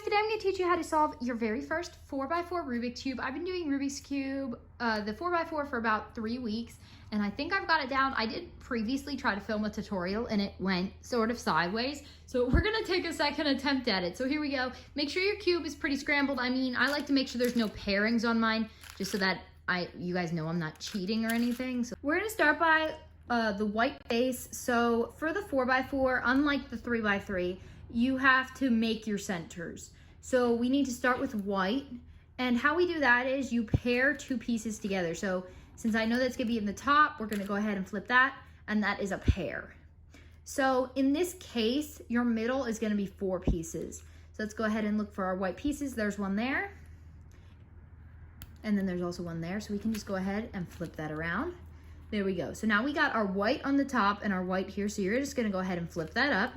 today I'm going to teach you how to solve your very first 4x4 Rubik's Cube. I've been doing Rubik's Cube, the 4x4 for about 3 weeks, and I think I've got it down. I did previously try to film a tutorial and it went sort of sideways. So we're going to take a second attempt at it. So here we go. Make sure your cube is pretty scrambled. I mean, I like to make sure there's no pairings on mine, just so that you guys know I'm not cheating or anything. So we're going to start by the white base. So for the 4x4, unlike the 3x3, you have to make your centers. So we need to start with white. And how we do that is you pair two pieces together. So since I know that's gonna be in the top, we're gonna go ahead and flip that, and that is a pair. So in this case, your middle is gonna be 4 pieces. So let's go ahead and look for our white pieces. There's one there. And then there's also one there. So we can just go ahead and flip that around. There we go. So now we got our white on the top and our white here. So you're just gonna go ahead and flip that up,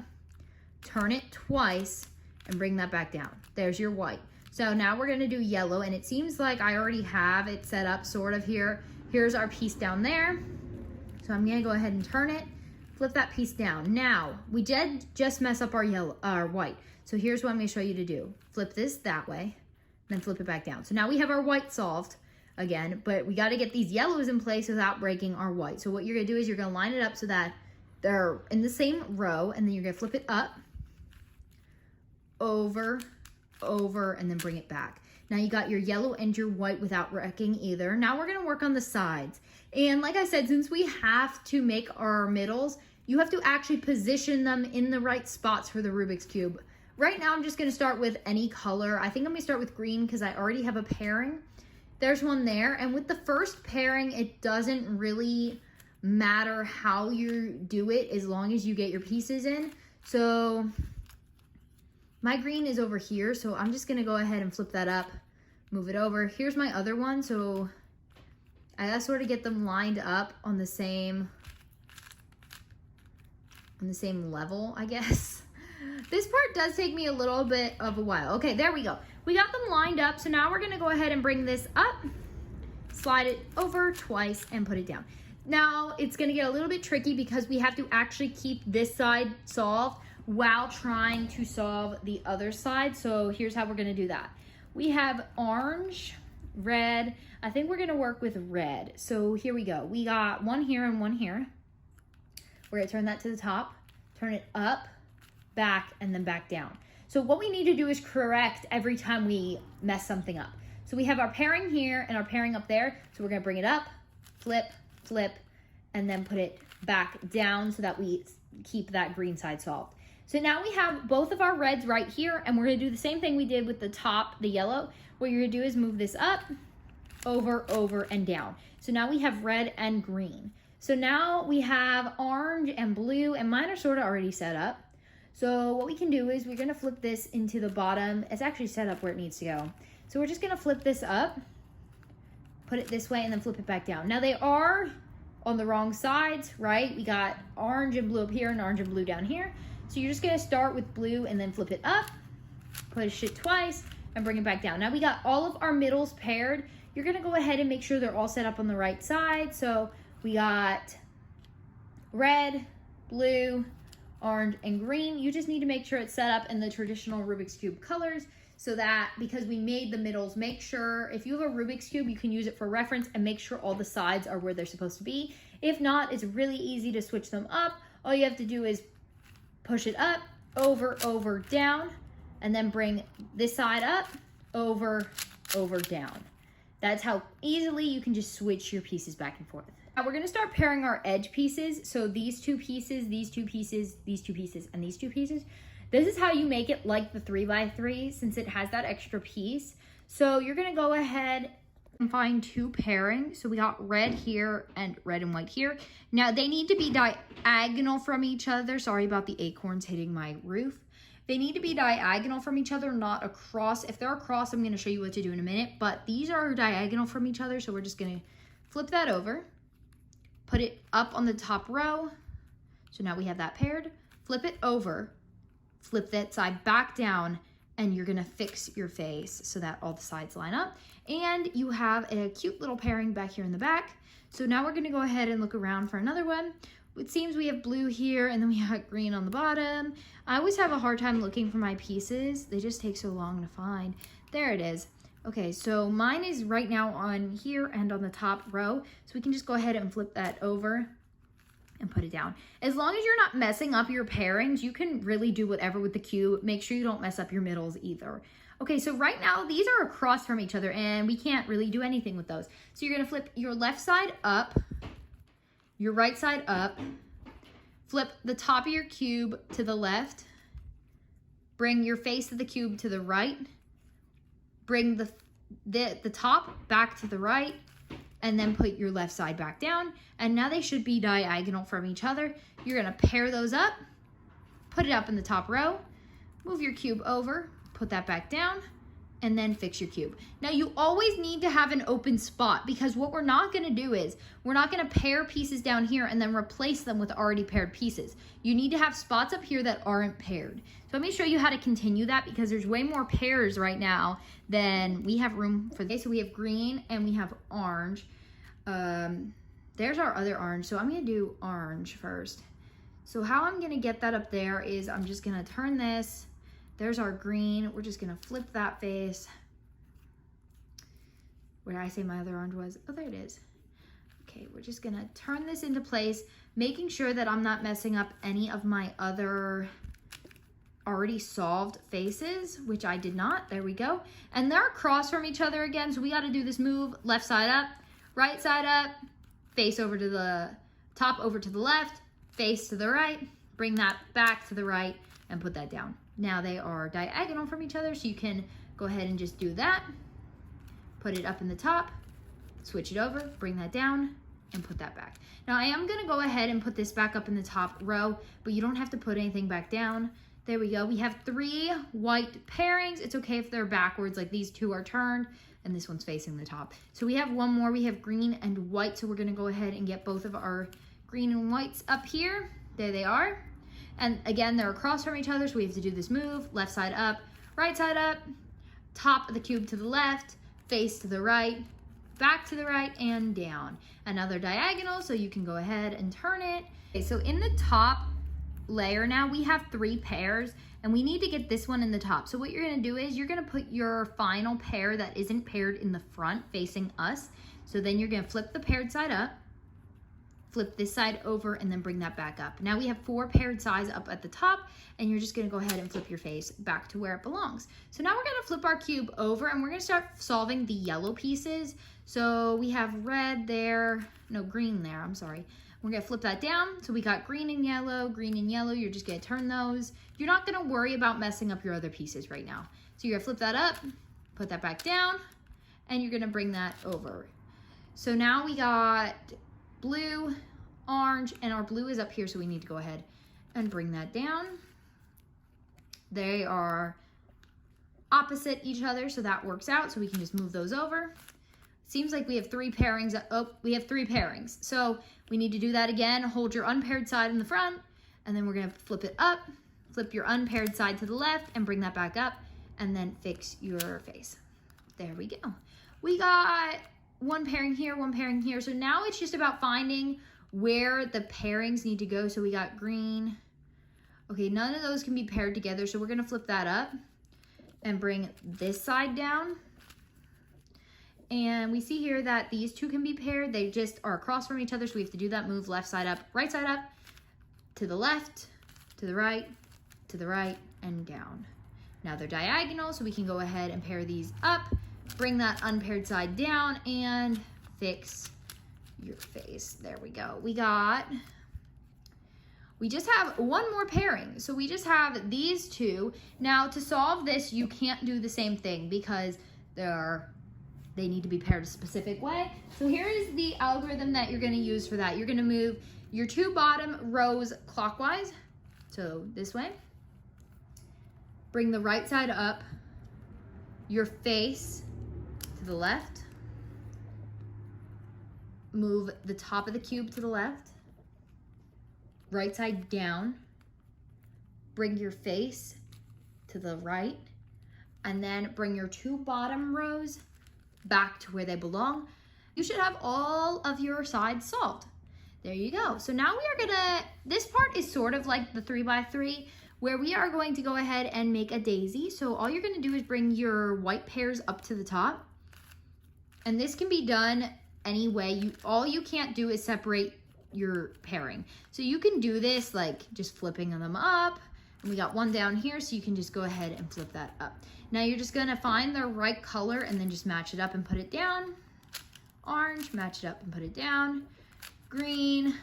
turn it twice, and bring that back down. There's your white. So now we're gonna do yellow, and it seems like I already have it set up sort of here. Here's our piece down there. So I'm gonna go ahead and turn it, flip that piece down. Now, we did just mess up our white. So here's what I'm gonna show you to do. Flip this that way, then flip it back down. So now we have our white solved again, but we gotta get these yellows in place without breaking our white. So what you're gonna do is you're gonna line it up so that they're in the same row, and then you're gonna flip it up, over, and then bring it back. Now you got your yellow and your white without wrecking either. Now we're gonna work on the sides. And like I said, since we have to make our middles, you have to actually position them in the right spots for the Rubik's Cube. Right now, I'm just gonna start with any color. I think I'm gonna start with green because I already have a pairing. There's one there. And with the first pairing, it doesn't really matter how you do it as long as you get your pieces in. So my green is over here, so I'm just gonna go ahead and flip that up, move it over. Here's my other one, so I gotta sort of get them lined up on the same level, I guess. This part does take me a little bit of a while. Okay, there we go. We got them lined up, so now we're gonna go ahead and bring this up, slide it over twice, and put it down. Now, it's gonna get a little bit tricky because we have to actually keep this side solved while trying to solve the other side. So here's how we're gonna do that. We have orange, red. I think we're gonna work with red. So here we go. We got one here and one here. We're gonna turn that to the top, turn it up, back, and then back down. So what we need to do is correct every time we mess something up. So we have our pairing here and our pairing up there. So we're gonna bring it up, flip, flip, and then put it back down so that we keep that green side solved. So now we have both of our reds right here, and we're gonna do the same thing we did with the top, the yellow. What you're gonna do is move this up, over, and down. So now we have red and green. So now we have orange and blue, and mine are sort of already set up. So what we can do is we're gonna flip this into the bottom. It's actually set up where it needs to go. So we're just gonna flip this up, put it this way, and then flip it back down. Now they are on the wrong sides, right? We got orange and blue up here and orange and blue down here. So you're just gonna start with blue and then flip it up, push it twice, and bring it back down. Now we got all of our middles paired. You're gonna go ahead and make sure they're all set up on the right side. So we got red, blue, orange, and green. You just need to make sure it's set up in the traditional Rubik's Cube colors, so that because we made the middles, make sure if you have a Rubik's Cube, you can use it for reference and make sure all the sides are where they're supposed to be. If not, it's really easy to switch them up. All you have to do is push it up, over, down, and then bring this side up, over, down. That's how easily you can just switch your pieces back and forth. Now we're gonna start pairing our edge pieces. So these two pieces, these two pieces, these two pieces, and these two pieces. This is how you make it like the 3x3 since it has that extra piece. So you're gonna go ahead and find 2 pairings. So we got red here and red and white here. Now they need to be diagonal from each other. Sorry about the acorns hitting my roof. They need to be diagonal from each other, not across. If they're across, I'm gonna show you what to do in a minute, but these are diagonal from each other. So we're just gonna flip that over, put it up on the top row. So now we have that paired, flip it over, flip that side back down, and you're gonna fix your face so that all the sides line up. And you have a cute little pairing back here in the back. So now we're gonna go ahead and look around for another one. it seems we have blue here, and then we got green on the bottom. I always have a hard time looking for my pieces. They just take so long to find. There it is. Okay, so mine is right now on here and on the top row. So we can just go ahead and flip that over and put it down. As long as you're not messing up your pairings, you can really do whatever with the cube. Make sure you don't mess up your middles either. Okay, so right now these are across from each other and we can't really do anything with those. So you're gonna flip your left side up, your right side up, flip the top of your cube to the left, bring your face of the cube to the right, bring the top back to the right, and then put your left side back down. And now they should be diagonal from each other. You're gonna pair those up, put it up in the top row, move your cube over, put that back down, and then fix your cube. Now you always need to have an open spot, because what we're not gonna do is, we're not gonna pair pieces down here and then replace them with already paired pieces. You need to have spots up here that aren't paired. So let me show you how to continue that, because there's way more pairs right now than we have room for this. So we have green and we have orange. There's our other orange. So I'm gonna do orange first. So how I'm gonna get that up there is I'm just gonna turn this. There's our green. We're just gonna flip that face. Where did I say my other orange was? Oh, there it is. Okay, we're just gonna turn this into place, making sure that I'm not messing up any of my other already solved faces, which I did not. There we go. And they're across from each other again, so we gotta do this move, left side up, right side up, face over to the top, over to the left, face to the right, bring that back to the right, and put that down. Now they are diagonal from each other, so you can go ahead and just do that. Put it up in the top, switch it over, bring that down, and put that back. Now I am gonna go ahead and put this back up in the top row, but you don't have to put anything back down. There we go. We have 3 white pairings. It's okay if they're backwards, like these 2 are turned and this one's facing the top. So we have one more. We have green and white, so we're gonna go ahead and get both of our green and whites up here. There they are. And again, they're across from each other, so we have to do this move, left side up, right side up, top of the cube to the left, face to the right, back to the right, and down. And now they're diagonal, so you can go ahead and turn it. Okay, so in the top layer now, we have 3 pairs, and we need to get this one in the top. So what you're gonna do is you're gonna put your final pair that isn't paired in the front facing us. So then you're gonna flip the paired side up, flip this side over, and then bring that back up. Now we have 4 paired sides up at the top, and you're just gonna go ahead and flip your face back to where it belongs. So now we're gonna flip our cube over, and we're gonna start solving the yellow pieces. So we have red there, no, green there, I'm sorry. We're gonna flip that down. So we got green and yellow, you're just gonna turn those. You're not gonna worry about messing up your other pieces right now. So you're gonna flip that up, put that back down, and you're gonna bring that over. So now we got blue, orange, and our blue is up here, so we need to go ahead and bring that down. They are opposite each other, so that works out, so we can just move those over. Seems like we have 3 pairings. Oh, we have 3 pairings. So we need to do that again. Hold your unpaired side in the front, and then we're gonna flip it up, flip your unpaired side to the left, and bring that back up, and then fix your face. There we go. We got 1 pairing here, 1 pairing here. So now it's just about finding where the pairings need to go. So we got green. Okay, none of those can be paired together, so we're gonna flip that up and bring this side down. And we see here that these 2 can be paired. They just are across from each other, so we have to do that move, left side up, to the left, to the right, and down. Now they're diagonal, so we can go ahead and pair these up, bring that unpaired side down, and fix your face. There we go. We just have 1 more pairing. So we just have these 2. Now to solve this, you can't do the same thing because they need to be paired a specific way. So here is the algorithm that you're gonna use for that. You're gonna move your 2 bottom rows clockwise. So this way. Bring the right side up, your face to the left. Move the top of the cube to the left. Right side down. Bring your face to the right. And then bring your 2 bottom rows back to where they belong. You should have all of your sides solved. There you go. So now we are gonna, this part is sort of like the 3x3 where we are going to go ahead and make a daisy. So all you're gonna do is bring your white pairs up to the top. And this can be done any way. All you can't do is separate your pairing. So you can do this like just flipping them up. And we got one down here, so you can just go ahead and flip that up. Now you're just gonna find the right color and then just match it up and put it down. Orange, match it up and put it down. Green,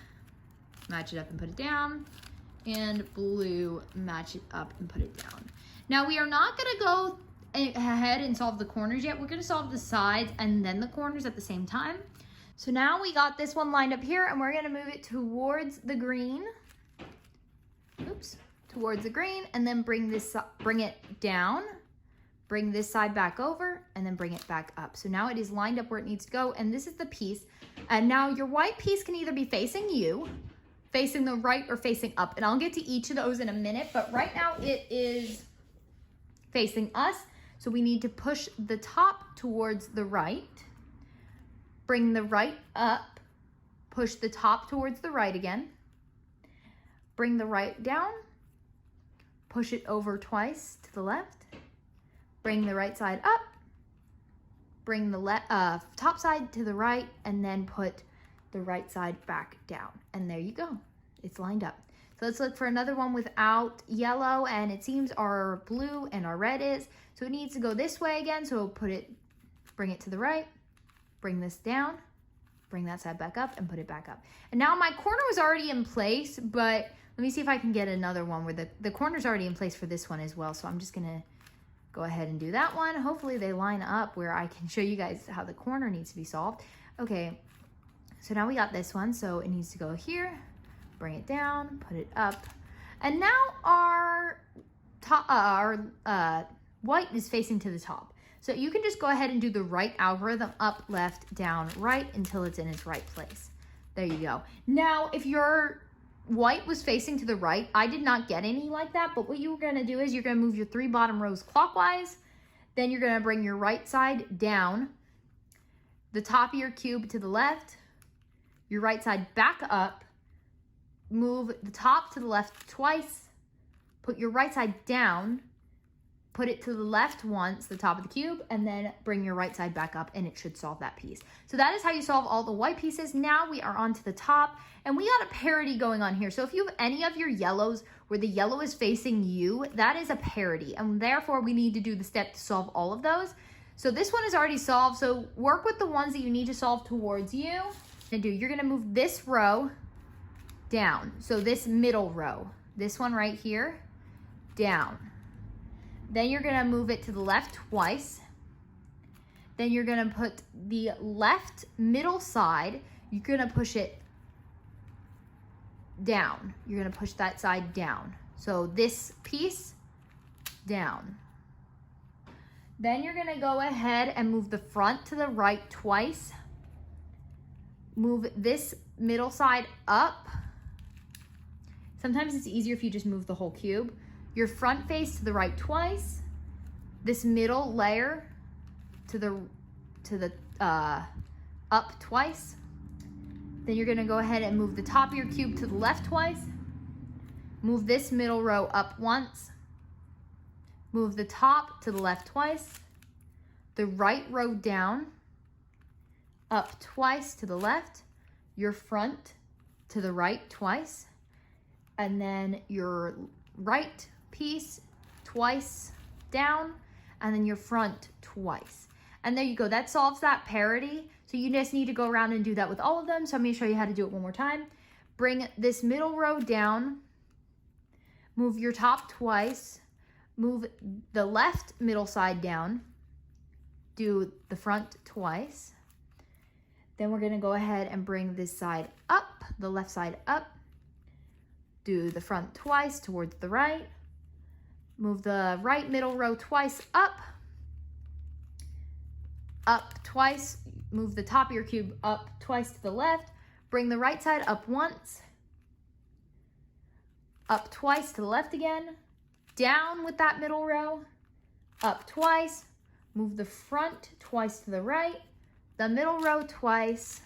match it up and put it down. And blue, match it up and put it down. Now we are not gonna go ahead and solve the corners yet. We're gonna solve the sides and then the corners at the same time. So now we got this one lined up here and we're gonna move it towards the green. Oops, towards the green, and then bring it down. Bring this side back over and then bring it back up. So now it is lined up where it needs to go, and this is the piece. And now your white piece can either be facing you, facing the right, or facing up. And I'll get to each of those in a minute, but right now it is facing us. So we need to push the top towards the right, bring the right up, push the top towards the right again, bring the right down, push it over twice to the left, bring the right side up, bring the top side to the right, and then put the right side back down. And there you go, it's lined up. So let's look for another one without yellow, and it seems our blue and our red is. So it needs to go this way again, so bring it to the right, bring this down, bring that side back up, and put it back up. And now my corner was already in place, but let me see if I can get another one where the corner's already in place for this one as well. So I'm just gonna go ahead and do that one. Hopefully they line up where I can show you guys how the corner needs to be solved. Okay, so now we got this one, so it needs to go here, bring it down, put it up. And now our white is facing to the top. So you can just go ahead and do the right algorithm, up, left, down, right, until it's in its right place. There you go. Now, if your white was facing to the right, I did not get any like that, but what you're gonna do is you're gonna move your 3 bottom rows clockwise, then you're gonna bring your right side down, the top of your cube to the left, your right side back up, move the top to the left twice, put your right side down, put it to the left once, the top of the cube, and then bring your right side back up, and it should solve that piece. So that is how you solve all the white pieces. Now we are on to the top, and we got a parity going on here. So if you have any of your yellows where the yellow is facing you, that is a parity, and therefore we need to do the step to solve all of those. So this one is already solved, so work with the ones that you need to solve towards you. You're gonna move this row down. So this middle row, this one right here, down. Then you're gonna move it to the left twice. Then you're gonna put the left middle side, you're gonna push it down. You're gonna push that side down. So this piece down. Then you're gonna go ahead and move the front to the right twice. Move this middle side up. Sometimes it's easier if you just move the whole cube. Your front face to the right twice. This middle layer to the up twice. Then you're gonna go ahead and move the top of your cube to the left twice. Move this middle row up once. Move the top to the left twice. The right row down, up twice to the left. Your front to the right twice. And then your right piece twice down, and then your front twice. And there you go, that solves that parity. So you just need to go around and do that with all of them. So I'm gonna show you how to do it one more time. Bring this middle row down, move your top twice, move the left middle side down, do the front twice. Then we're gonna go ahead and bring this side up, the left side up, do the front twice towards the right, move the right middle row twice up twice, move the top of your cube up twice to the left, bring the right side up once, up twice to the left again, down with that middle row, up twice, move the front twice to the right, the middle row twice,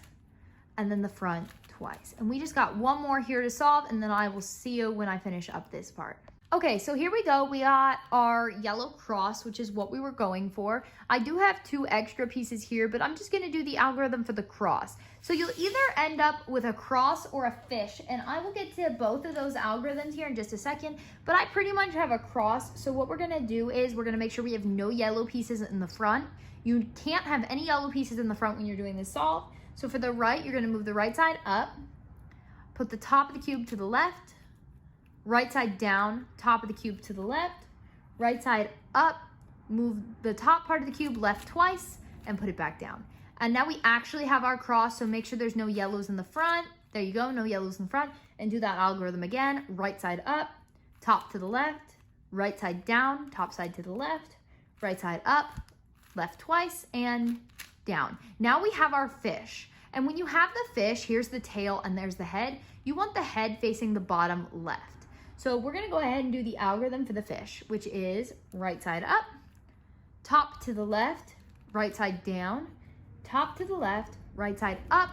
and then the front twice. And we just got one more here to solve, and then I will see you when I finish up this part. Okay, so here we go. We got our yellow cross, which is what we were going for. I do have 2 extra pieces here, but I'm just gonna do the algorithm for the cross. So you'll either end up with a cross or a fish, and I will get to both of those algorithms here in just a second, but I pretty much have a cross. So what we're gonna do is we're gonna make sure we have no yellow pieces in the front. You can't have any yellow pieces in the front when you're doing this solve. So for the right, you're gonna move the right side up, put the top of the cube to the left, right side down, top of the cube to the left, right side up, move the top part of the cube left twice, and put it back down. And now we actually have our cross, so make sure there's no yellows in the front. There you go, no yellows in front. And do that algorithm again, right side up, top to the left, right side down, top side to the left, right side up, left twice, and down. Now we have our fish. And when you have the fish, here's the tail and there's the head. You want the head facing the bottom left. So we're gonna go ahead and do the algorithm for the fish, which is right side up, top to the left, right side down, top to the left, right side up,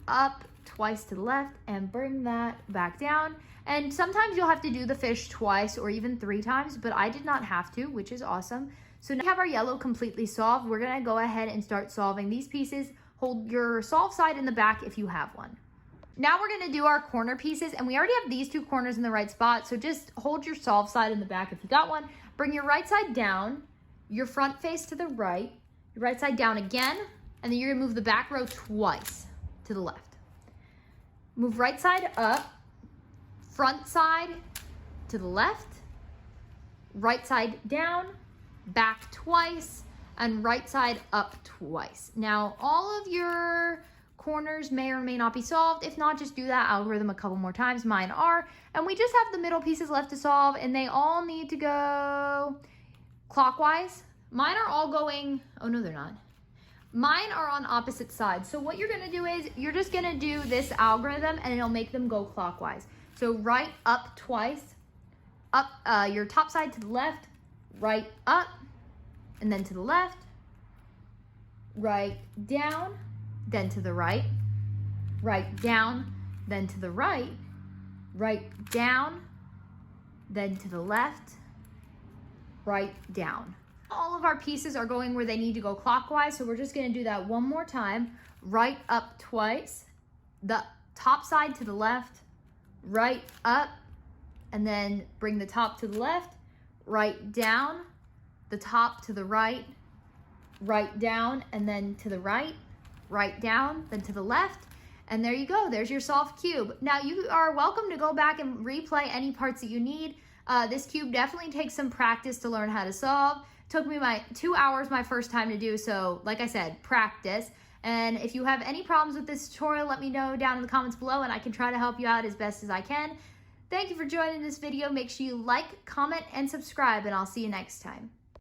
up twice to the left, and bring that back down. And sometimes you'll have to do the fish twice or even 3 times, but I did not have to, which is awesome. So now we have our yellow completely solved. We're gonna go ahead and start solving these pieces. Hold your solve side in the back if you have one. Now we're gonna do our corner pieces, and we already have these 2 corners in the right spot, so just hold your solve side in the back if you got one. Bring your right side down, your front face to the right, your right side down again, and then you're gonna move the back row twice to the left. Move right side up, front side to the left, right side down, back twice, and right side up twice. Now all of your corners may or may not be solved. If not, just do that algorithm a couple more times. Mine are. And we just have the middle pieces left to solve, and they all need to go clockwise. Mine are all going, oh no, they're not. Mine are on opposite sides. So what you're gonna do is you're just gonna do this algorithm and it'll make them go clockwise. So right up twice, up your top side to the left, right up, and then to the left, right down, then to the right, right down, then to the right, right down, then to the left, right down. All of our pieces are going where they need to go clockwise, so we're just gonna do that one more time. Right up twice, the top side to the left, right up, and then bring the top to the left, right down, the top to the right, right down, and then to the right, right down, then to the left, and there you go. There's your solved cube. Now you are welcome to go back and replay any parts that you need. This cube definitely takes some practice to learn how to solve. Took me 2 hours my first time to do, so like I said, practice. And if you have any problems with this tutorial, let me know down in the comments below and I can try to help you out as best as I can. Thank you for joining this video. Make sure you like, comment, and subscribe, and I'll see you next time.